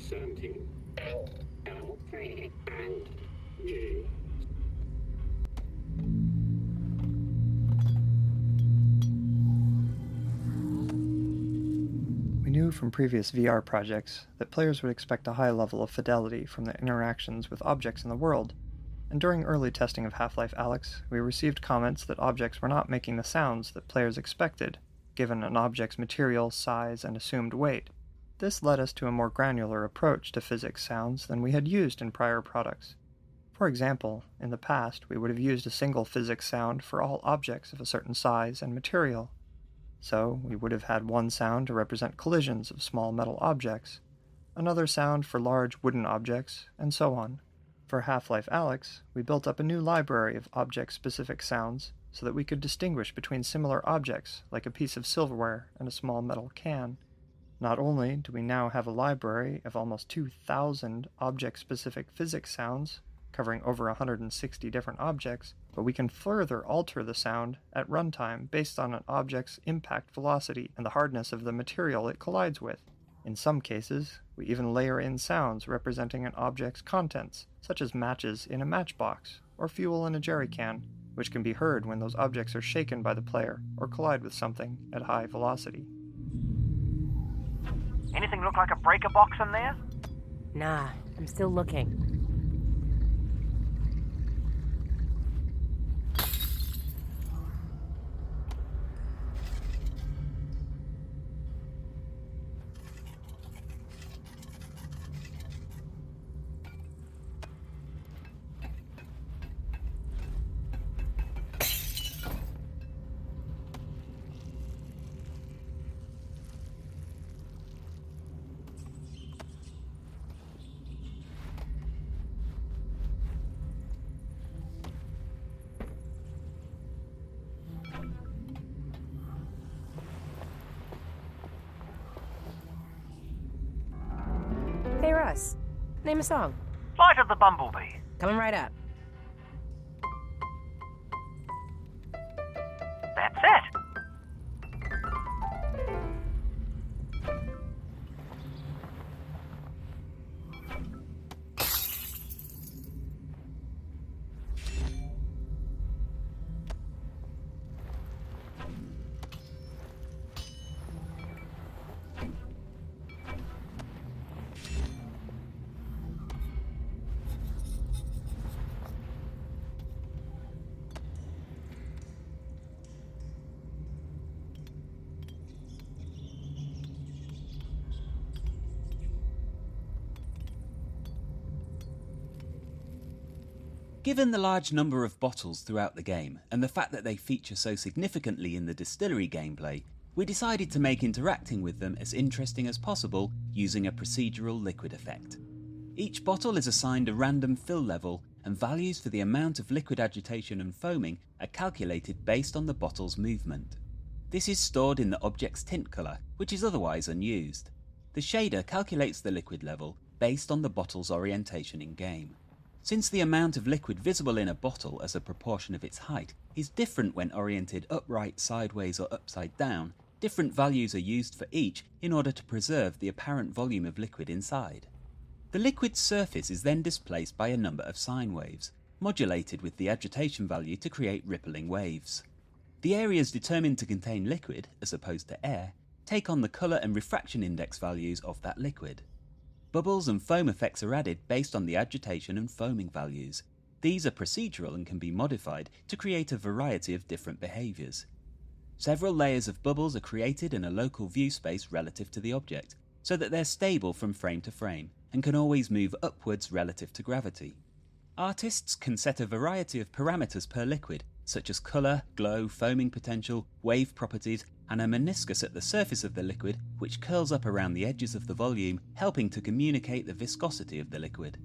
Something. L, and G. We knew from previous VR projects that players would expect a high level of fidelity from their interactions with objects in the world, and during early testing of Half-Life Alyx, we received comments that objects were not making the sounds that players expected, given an object's material, size, and assumed weight. This led us to a more granular approach to physics sounds than we had used in prior products. For example, in the past we would have used a single physics sound for all objects of a certain size and material. So, we would have had one sound to represent collisions of small metal objects, another sound for large wooden objects, and so on. For Half-Life Alyx, we built up a new library of object-specific sounds so that we could distinguish between similar objects like a piece of silverware and a small metal can. Not only do we now have a library of almost 2,000 object-specific physics sounds, covering over 160 different objects, but we can further alter the sound at runtime based on an object's impact velocity and the hardness of the material it collides with. In some cases, we even layer in sounds representing an object's contents, such as matches in a matchbox or fuel in a jerry can, which can be heard when those objects are shaken by the player or collide with something at high velocity. Anything look like a breaker box in there? Nah, I'm still looking. Hey Russ, name a song. Flight of the Bumblebee. Coming right up. That's it. Given the large number of bottles throughout the game, and the fact that they feature so significantly in the distillery gameplay, we decided to make interacting with them as interesting as possible using a procedural liquid effect. Each bottle is assigned a random fill level, and values for the amount of liquid agitation and foaming are calculated based on the bottle's movement. This is stored in the object's tint colour, which is otherwise unused. The shader calculates the liquid level based on the bottle's orientation in game. Since the amount of liquid visible in a bottle as a proportion of its height is different when oriented upright, sideways or upside down, different values are used for each in order to preserve the apparent volume of liquid inside. The liquid's surface is then displaced by a number of sine waves, modulated with the agitation value to create rippling waves. The areas determined to contain liquid, as opposed to air, take on the colour and refraction index values of that liquid. Bubbles and foam effects are added based on the agitation and foaming values. These are procedural and can be modified to create a variety of different behaviours. Several layers of bubbles are created in a local view space relative to the object, so that they're stable from frame to frame, and can always move upwards relative to gravity. Artists can set a variety of parameters per liquid, such as colour, glow, foaming potential, wave properties, and a meniscus at the surface of the liquid which curls up around the edges of the volume, helping to communicate the viscosity of the liquid.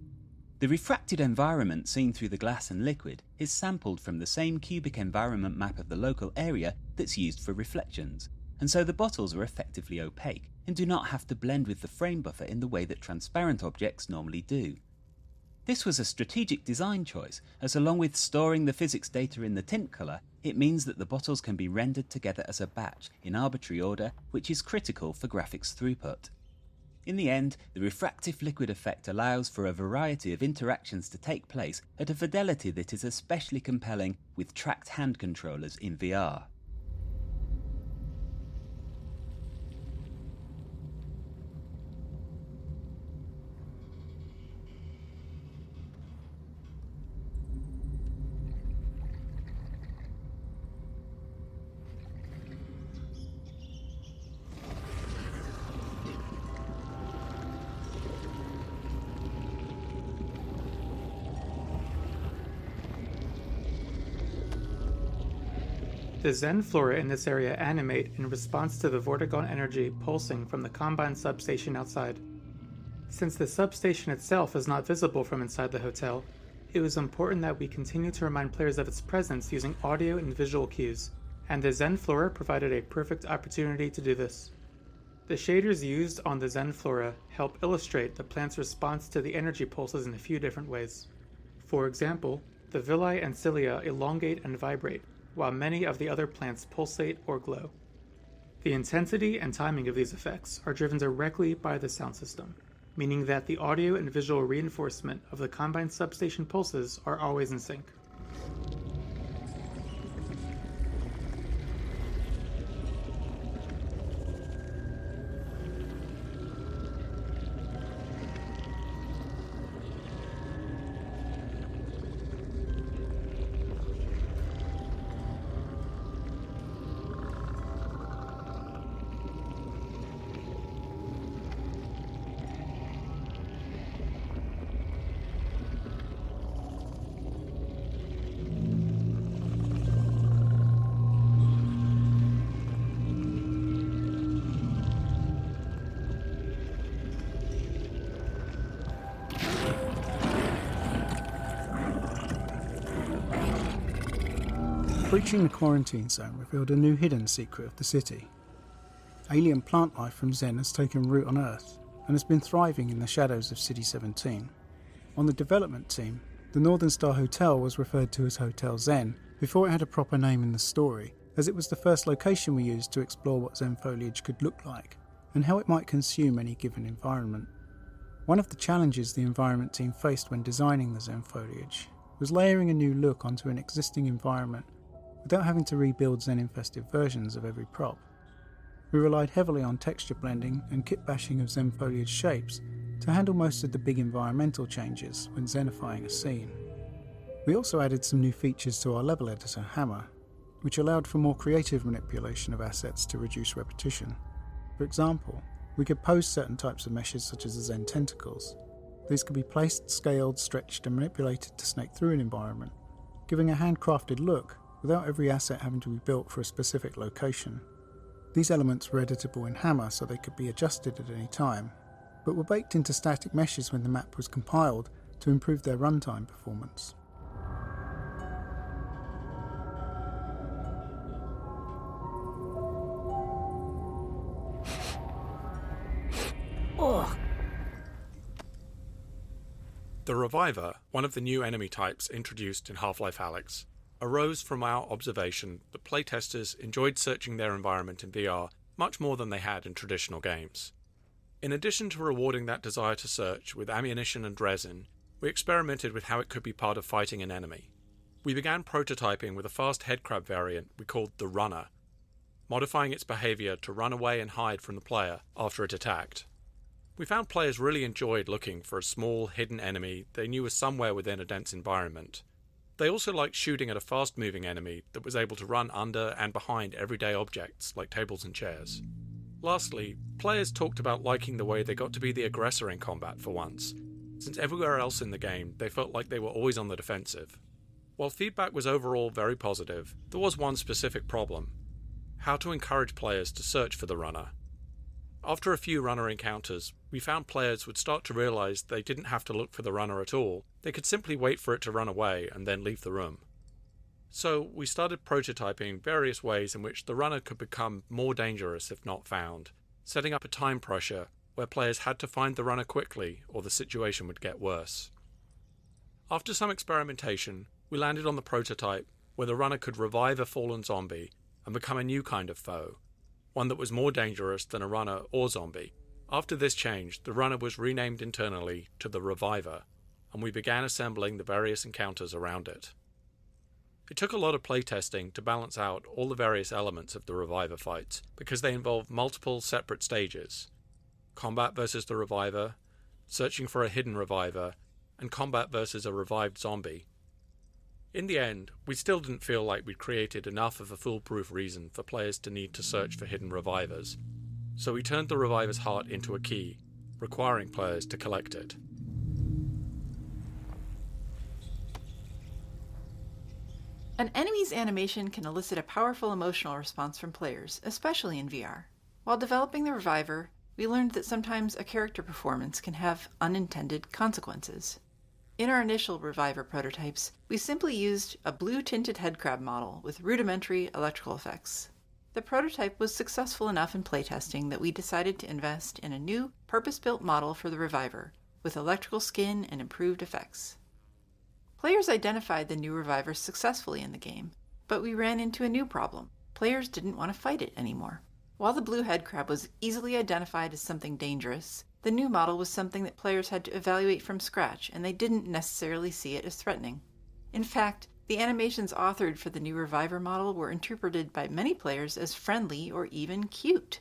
The refracted environment seen through the glass and liquid is sampled from the same cubic environment map of the local area that's used for reflections, and so the bottles are effectively opaque and do not have to blend with the frame buffer in the way that transparent objects normally do. This was a strategic design choice, as along with storing the physics data in the tint colour, it means that the bottles can be rendered together as a batch in arbitrary order, which is critical for graphics throughput. In the end, the refractive liquid effect allows for a variety of interactions to take place at a fidelity that is especially compelling with tracked hand controllers in VR. The Zen flora in this area animate in response to the Vortigaunt energy pulsing from the Combine substation outside. Since the substation itself is not visible from inside the hotel, it was important that we continue to remind players of its presence using audio and visual cues, and the Zen flora provided a perfect opportunity to do this. The shaders used on the Zen flora help illustrate the plant's response to the energy pulses in a few different ways. For example, the villi and cilia elongate and vibrate, while many of the other plants pulsate or glow. The intensity and timing of these effects are driven directly by the sound system, meaning that the audio and visual reinforcement of the Combine substation pulses are always in sync. Breaching the quarantine zone revealed a new hidden secret of the city. Alien plant life from Zen has taken root on Earth and has been thriving in the shadows of City 17. On the development team, the Northern Star Hotel was referred to as Hotel Zen before it had a proper name in the story, as it was the first location we used to explore what Zen foliage could look like and how it might consume any given environment. One of the challenges the environment team faced when designing the Zen foliage was layering a new look onto an existing environment without having to rebuild Zen-infested versions of every prop. We relied heavily on texture blending and kit bashing of Zen foliage shapes to handle most of the big environmental changes when Zenifying a scene. We also added some new features to our level editor, Hammer, which allowed for more creative manipulation of assets to reduce repetition. For example, we could pose certain types of meshes such as the Zen tentacles. These could be placed, scaled, stretched and manipulated to snake through an environment, giving a handcrafted look without every asset having to be built for a specific location. These elements were editable in Hammer so they could be adjusted at any time, but were baked into static meshes when the map was compiled to improve their runtime performance. The Reviver, one of the new enemy types introduced in Half-Life Alyx, arose from our observation that playtesters enjoyed searching their environment in VR much more than they had in traditional games. In addition to rewarding that desire to search with ammunition and resin, we experimented with how it could be part of fighting an enemy. We began prototyping with a fast headcrab variant we called the Runner, modifying its behaviour to run away and hide from the player after it attacked. We found players really enjoyed looking for a small, hidden enemy they knew was somewhere within a dense environment. They also liked shooting at a fast-moving enemy that was able to run under and behind everyday objects like tables and chairs. Lastly, players talked about liking the way they got to be the aggressor in combat for once, since everywhere else in the game they felt like they were always on the defensive. While feedback was overall very positive, there was one specific problem: how to encourage players to search for the Runner. After a few Runner encounters, we found players would start to realise they didn't have to look for the Runner at all. They could simply wait for it to run away and then leave the room. So we started prototyping various ways in which the Runner could become more dangerous if not found, setting up a time pressure where players had to find the Runner quickly or the situation would get worse. After some experimentation, we landed on the prototype where the Runner could revive a fallen zombie and become a new kind of foe, one that was more dangerous than a Runner or zombie, After this change, the runner was renamed internally to the Reviver, and we began assembling the various encounters around it. It took a lot of playtesting to balance out all the various elements of the Reviver fights, because they involved multiple separate stages: combat versus the Reviver, searching for a hidden Reviver, and combat versus a revived zombie. In the end, we still didn't feel like we'd created enough of a foolproof reason for players to need to search for hidden Revivers, so we turned the Reviver's heart into a key, requiring players to collect it. An enemy's animation can elicit a powerful emotional response from players, especially in VR. While developing the Reviver, we learned that sometimes a character performance can have unintended consequences. In our initial Reviver prototypes, we simply used a blue-tinted headcrab model with rudimentary electrical effects. The prototype was successful enough in playtesting that we decided to invest in a new, purpose-built model for the Reviver, with electrical skin and improved effects. Players identified the new Reviver successfully in the game, but we ran into a new problem. Players didn't want to fight it anymore. While the blue headcrab was easily identified as something dangerous, the new model was something that players had to evaluate from scratch, and they didn't necessarily see it as threatening. In fact, the animations authored for the new Reviver model were interpreted by many players as friendly or even cute.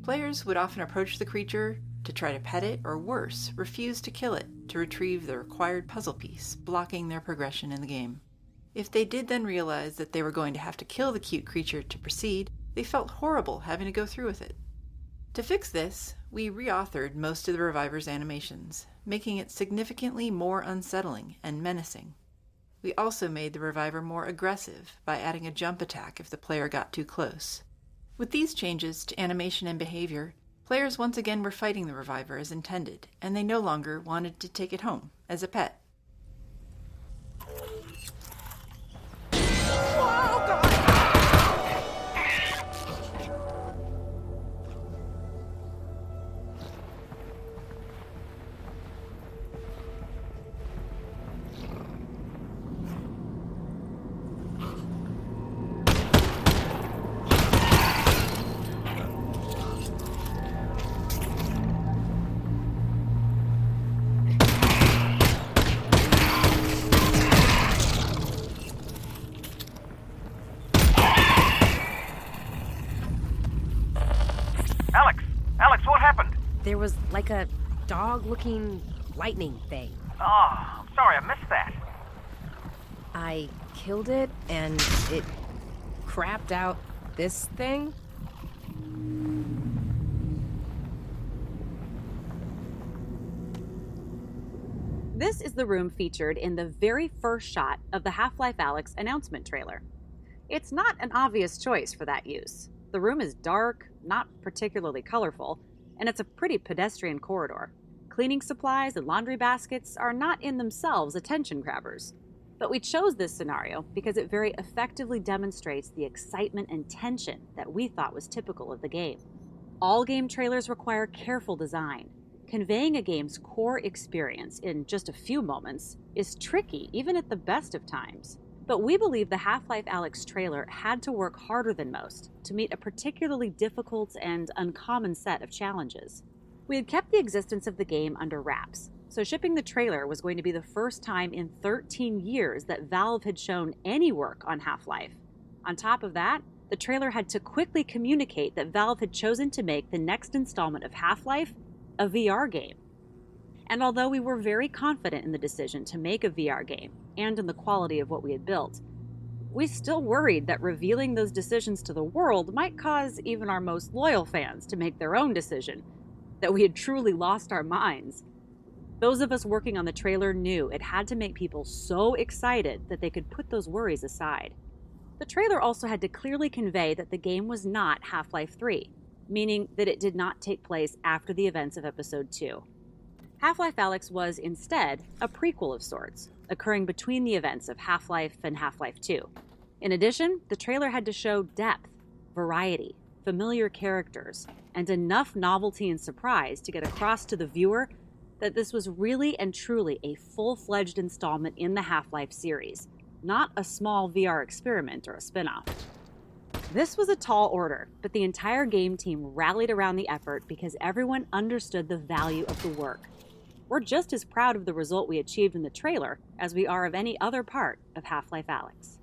Players would often approach the creature to try to pet it, or worse, refuse to kill it to retrieve the required puzzle piece, blocking their progression in the game. If they did then realize that they were going to have to kill the cute creature to proceed, they felt horrible having to go through with it. To fix this, we reauthored most of the Reviver's animations, making it significantly more unsettling and menacing. We also made the Reviver more aggressive by adding a jump attack if the player got too close. With these changes to animation and behavior, players once again were fighting the Reviver as intended, and they no longer wanted to take it home as a pet. Alyx, what happened? There was like a dog-looking lightning thing. Oh, I'm sorry, I missed that. I killed it, and it crapped out this thing. This is the room featured in the very first shot of the Half-Life Alyx announcement trailer. It's not an obvious choice for that use. The room is dark, not particularly colorful, and it's a pretty pedestrian corridor. Cleaning supplies and laundry baskets are not in themselves attention grabbers. But we chose this scenario because it very effectively demonstrates the excitement and tension that we thought was typical of the game. All game trailers require careful design. Conveying a game's core experience in just a few moments is tricky, even at the best of times. But we believe the Half-Life Alyx trailer had to work harder than most to meet a particularly difficult and uncommon set of challenges. We had kept the existence of the game under wraps, so shipping the trailer was going to be the first time in 13 years that Valve had shown any work on Half-Life. On top of that, the trailer had to quickly communicate that Valve had chosen to make the next installment of Half-Life a VR game. And although we were very confident in the decision to make a VR game, and in the quality of what we had built, we still worried that revealing those decisions to the world might cause even our most loyal fans to make their own decision, that we had truly lost our minds. Those of us working on the trailer knew it had to make people so excited that they could put those worries aside. The trailer also had to clearly convey that the game was not Half-Life 3, meaning that it did not take place after the events of Episode 2. Half-Life Alyx was instead a prequel of sorts, occurring between the events of Half-Life and Half-Life 2. In addition, the trailer had to show depth, variety, familiar characters, and enough novelty and surprise to get across to the viewer that this was really and truly a full-fledged installment in the Half-Life series, not a small VR experiment or a spin-off. This was a tall order, but the entire game team rallied around the effort because everyone understood the value of the work. We're just as proud of the result we achieved in the trailer as we are of any other part of Half-Life Alyx.